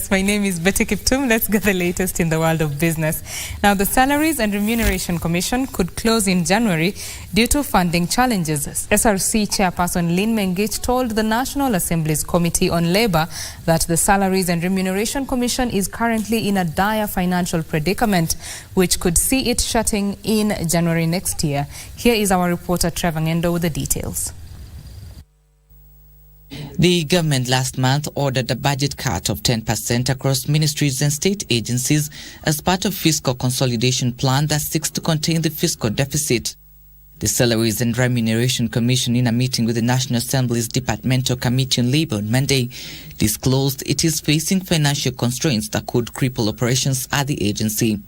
Business. My name is Betty Kiptum. Let's get the latest in the world of business. Now, the Salaries and Remuneration Commission could close in January due to funding challenges. SRC Chairperson Lyn Mengich told the National Assembly's Committee on Labour that the Salaries and Remuneration Commission is currently in a dire financial predicament, which could see it shutting in January next year. Here is our reporter Trevor Ng'endo with the details. The government last month ordered a budget cut of 10% across ministries and state agencies as part of fiscal consolidation plan that seeks to contain the fiscal deficit. The Salaries and Remuneration Commission, in a meeting with the National Assembly's Departmental Committee on Labour on Monday, disclosed it is facing financial constraints that could cripple operations at the agency.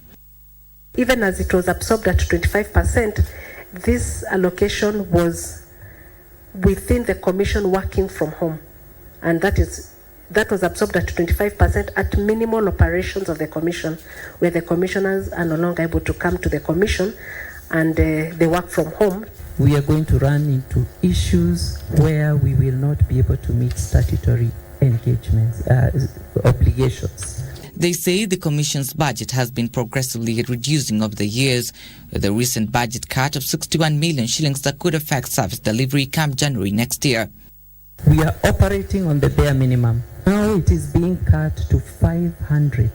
Even as it was absorbed at 25%, this allocation was within the commission working from home, and that was absorbed at 25% at minimal operations of the commission, where the commissioners are no longer able to come to the commission and they work from home. We are going to run into issues where we will not be able to meet statutory engagements, obligations. They say the Commission's budget has been progressively reducing over the years, with a recent budget cut of 61 million shillings that could affect service delivery come January next year. We are operating on the bare minimum. Now it is being cut to 500.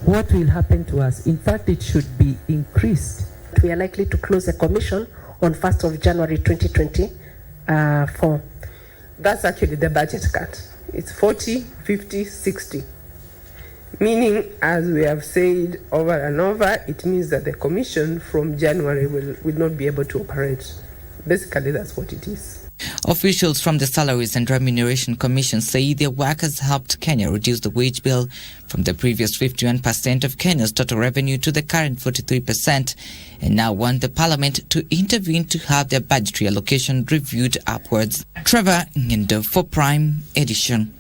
What will happen to us? In fact, it should be increased. We are likely to close the commission on 1st of January 2024. That's actually the budget cut. It's 40, 50, 60. Meaning, as we have said over and over, it means that the commission from January will not be able to operate. Basically, that's what it is. Officials from the Salaries and Remuneration Commission say their work has helped Kenya reduce the wage bill from the previous 51% of Kenya's total revenue to the current 43%, and now want the Parliament to intervene to have their budgetary allocation reviewed upwards. Trevor Ng'endo for Prime Edition.